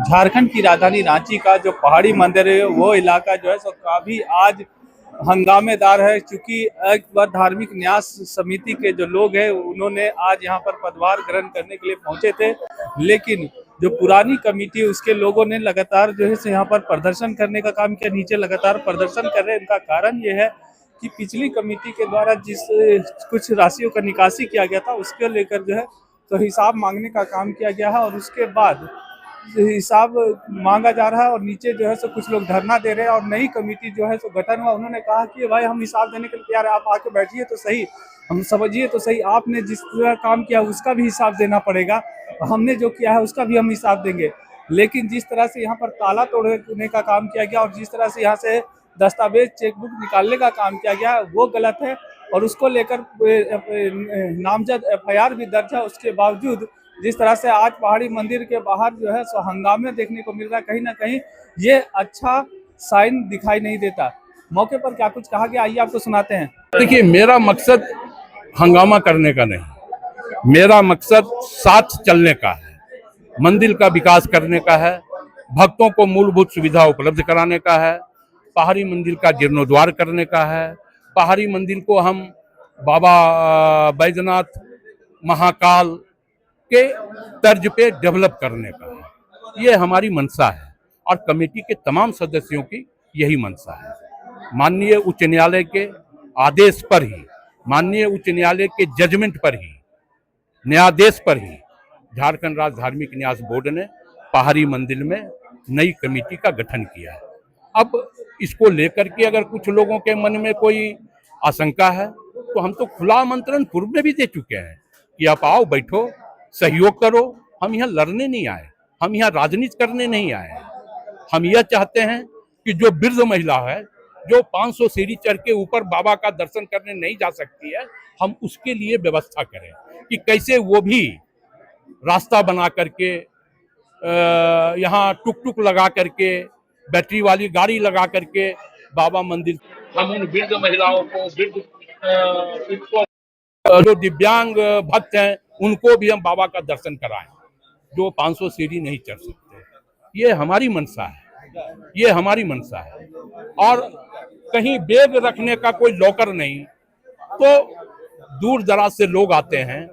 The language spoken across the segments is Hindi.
झारखंड की राजधानी रांची का जो पहाड़ी मंदिर है वो इलाका जो है सो काफी आज हंगामेदार है, क्योंकि एक बार धार्मिक न्यास समिति के जो लोग हैं उन्होंने आज यहाँ पर पदभार ग्रहण करने के लिए पहुंचे थे। लेकिन जो पुरानी कमेटी उसके लोगों ने लगातार जो है सो यहाँ पर प्रदर्शन करने का काम किया, नीचे लगातार प्रदर्शन कर रहे हैं। इनका कारण ये है कि पिछली कमेटी के द्वारा जिस कुछ राशियों का निकासी किया गया था उसके लेकर जो है तो हिसाब मांगने का काम किया गया है और उसके बाद हिसाब मांगा जा रहा है और नीचे जो है सो कुछ लोग धरना दे रहे हैं। और नई कमेटी जो है सो गठन हुआ, उन्होंने कहा कि भाई हम हिसाब देने के लिए तैयार है, आप आके बैठिए तो सही, हम समझिए तो सही, आपने जिस तरह काम किया उसका भी हिसाब देना पड़ेगा, हमने जो किया है उसका भी हम हिसाब देंगे। लेकिन जिस तरह से यहाँ पर ताला तोड़ने का काम किया गया और जिस तरह से यहाँ से दस्तावेज चेकबुक निकालने का काम किया गया वो गलत है और उसको लेकर नामजद एफआईआर भी दर्ज है। उसके बावजूद जिस तरह से आज पहाड़ी मंदिर के बाहर जो है सो हंगामे देखने को मिल रहा है, कहीं ना कहीं ये अच्छा साइन दिखाई नहीं देता। मौके पर क्या कुछ कहा गया, आइए आपको सुनाते हैं। देखिए, मेरा मकसद हंगामा करने का नहीं, मेरा मकसद साथ चलने का है, मंदिर का विकास करने का है, भक्तों को मूलभूत सुविधा उपलब्ध कराने का है, पहाड़ी मंदिर का जीर्णोद्धार करने का है, पहाड़ी मंदिर को हम बाबा बैजनाथ महाकाल के तर्ज पे डेवलप करने का है। ये हमारी मंशा है और कमेटी के तमाम सदस्यों की यही मंशा है। माननीय उच्च न्यायालय के आदेश पर ही, माननीय उच्च न्यायालय के जजमेंट पर ही, न्यायादेश पर ही झारखंड राज्य धार्मिक न्यास बोर्ड ने पहाड़ी मंदिर में नई कमेटी का गठन किया है। अब इसको लेकर के अगर कुछ लोगों के मन में कोई आशंका है तो हम तो खुला आमंत्रण पूर्व में भी दे चुके हैं कि आप आओ, बैठो, सहयोग करो। हम यहाँ लड़ने नहीं आए, हम यहाँ राजनीति करने नहीं आए हैं। हम यह चाहते हैं कि जो वृद्ध महिला है जो 500 सीढ़ी चढ़ के ऊपर बाबा का दर्शन करने नहीं जा सकती है, हम उसके लिए व्यवस्था करें कि कैसे वो भी रास्ता बना करके यहाँ टुक टुक लगा करके, बैटरी वाली गाड़ी लगा करके बाबा मंदिर, हम उन वृद्ध महिलाओं को, जो दिव्यांग भक्त हैं उनको भी हम बाबा का दर्शन कराएं जो 500 सीढ़ी नहीं चढ़ सकते। ये हमारी मंशा है, ये हमारी मंशा है। और कहीं बैग रखने का कोई लॉकर नहीं, तो दूर दराज से लोग आते हैं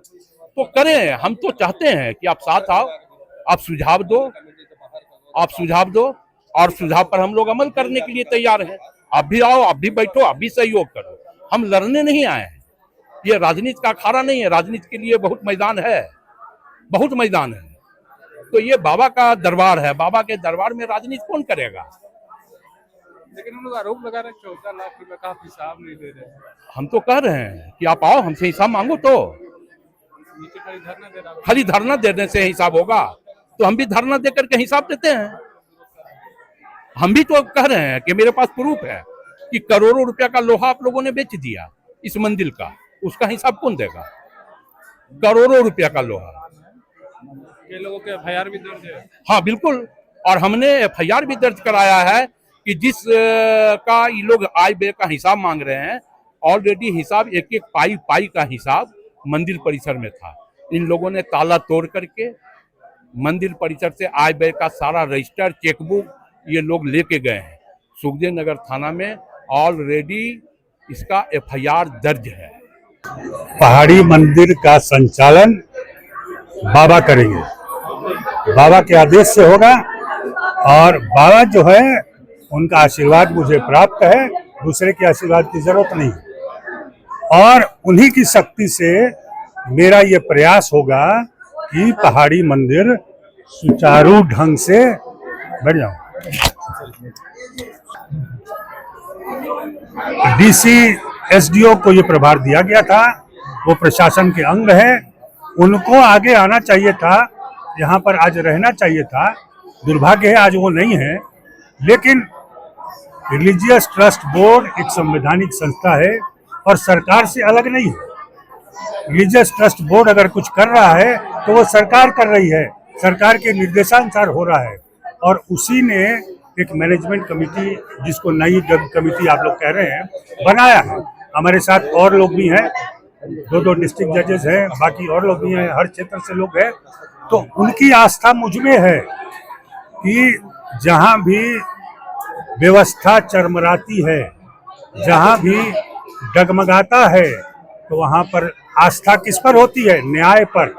तो करें। हम तो चाहते हैं कि आप साथ आओ, आप सुझाव दो, आप सुझाव दो और सुझाव पर हम लोग अमल करने के लिए तैयार हैं। आप भी आओ, आप भी बैठो, आप भी सहयोग करो। हम लड़ने नहीं आए हैं, ये राजनीति का अखाड़ा नहीं है। राजनीति के लिए बहुत मैदान है, बहुत मैदान है। तो ये बाबा का दरबार है, बाबा के दरबार में राजनीति कौन करेगा। लेकिन उन लोग आरोप लगा रहे 14 लाख रुपए का हिसाब नहीं दे रहे। हम तो कह रहे हैं कि आप आओ, हमसे हिसाब मांगो। तो नीचे खाली धरना दे रहा, खाली धरना देने से हिसाब होगा? तो हम भी धरना देकर के हिसाब देते हैं। हम भी तो कह रहे हैं कि मेरे पास प्रूफ है कि करोड़ों रुपया का लोहा आप लोगों ने बेच दिया इस मंदिर का, उसका हिसाब कौन देगा? करोड़ों रुपया का लोहा। ये लोगों के एफआईआर भी दर्ज है। हाँ बिल्कुल, और हमने एफआईआर भी दर्ज कराया है कि जिस का ये लोग आय व्यय का हिसाब मांग रहे हैं, ऑलरेडी हिसाब एक एक पाई पाई का हिसाब मंदिर परिसर में था। इन लोगों ने ताला तोड़ करके मंदिर परिसर से आय व्यय का सारा रजिस्टर, चेकबुक ये लोग लेके गए हैं। सुखदेव नगर थाना में ऑलरेडी इसका एफआईआर दर्ज है। पहाड़ी मंदिर का संचालन बाबा करेंगे, बाबा के आदेश से होगा और बाबा जो है उनका आशीर्वाद मुझे प्राप्त है, दूसरे के आशीर्वाद की जरूरत नहीं। और उन्हीं की शक्ति से मेरा ये प्रयास होगा कि पहाड़ी मंदिर सुचारू ढंग से बढ़ जाऊं। डीसी एसडीओ को ये प्रभार दिया गया था, वो प्रशासन के अंग है, उनको आगे आना चाहिए था, यहाँ पर आज रहना चाहिए था। दुर्भाग्य है आज वो नहीं है। लेकिन रिलीजियस ट्रस्ट बोर्ड एक संवैधानिक संस्था है और सरकार से अलग नहीं है। रिलीजियस ट्रस्ट बोर्ड अगर कुछ कर रहा है तो वो सरकार कर रही है, सरकार के निर्देशानुसार हो रहा है। और उसी ने एक मैनेजमेंट कमेटी, जिसको नई कमेटी आप लोग कह रहे हैं, बनाया है। हमारे साथ और लोग भी हैं, 2 डिस्ट्रिक्ट जजेस हैं, बाकी और लोग भी हैं, हर क्षेत्र से लोग हैं। तो उनकी आस्था मुझ में है कि जहां भी व्यवस्था चरमराती है, जहां भी डगमगाता है, तो वहां पर आस्था किस पर होती है? न्याय पर।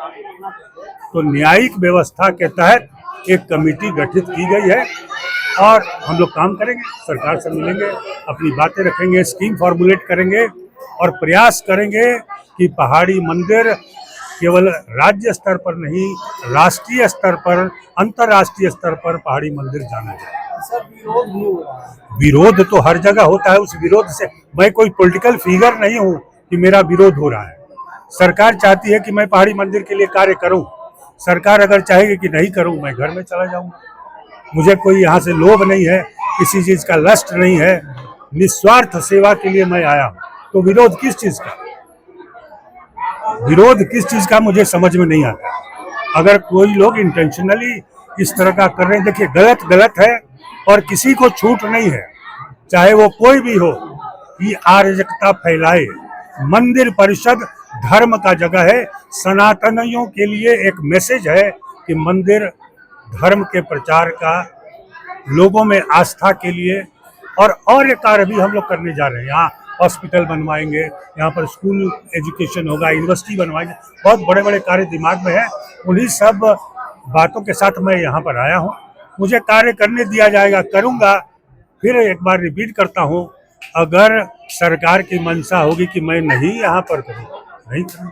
तो न्यायिक व्यवस्था के तहत एक कमेटी गठित की गई है और हम लोग काम करेंगे, सरकार से मिलेंगे, अपनी बातें रखेंगे, स्कीम फॉर्मुलेट करेंगे और प्रयास करेंगे कि पहाड़ी मंदिर केवल राज्य स्तर पर नहीं, राष्ट्रीय स्तर पर, अंतर्राष्ट्रीय स्तर पर पहाड़ी मंदिर जाना जाए। सर विरोध भी हो रहा है। विरोध तो हर जगह होता है। उस विरोध से मैं कोई पॉलिटिकल फिगर नहीं हूं कि मेरा विरोध हो रहा है। सरकार चाहती है कि मैं पहाड़ी मंदिर के लिए कार्य करूं। सरकार अगर चाहेगी कि नहीं करूं, मैं घर में चला जाऊंगा। मुझे कोई यहाँ से लोभ नहीं है, किसी चीज का लस्ट नहीं है, निस्वार्थ सेवा के लिए मैं आया हूं। तो विरोध किस चीज का? विरोध किस चीज का मुझे समझ में नहीं आता। अगर कोई लोग इंटेंशनली इस तरह का कर रहे हैं, देखिए गलत गलत है और किसी को छूट नहीं है, चाहे वो कोई भी हो, कि अराजकता फैलाए। मंदिर परिषद धर्म का जगह है। सनातनियों के लिए एक मैसेज है कि मंदिर धर्म के प्रचार का, लोगों में आस्था के लिए, और एक कार्य भी हम लोग करने जा रहे हैं। यहाँ हॉस्पिटल बनवाएंगे, यहाँ पर स्कूल एजुकेशन होगा, यूनिवर्सिटी बनवाएंगे, बहुत बड़े बड़े कार्य दिमाग में है। उन्हीं सब बातों के साथ मैं यहाँ पर आया हूँ। मुझे कार्य करने दिया जाएगा, करूँगा। फिर एक बार रिपीट करता हूँ, अगर सरकार की मंशा होगी कि मैं नहीं यहाँ पर करूँ, नहीं करूँ।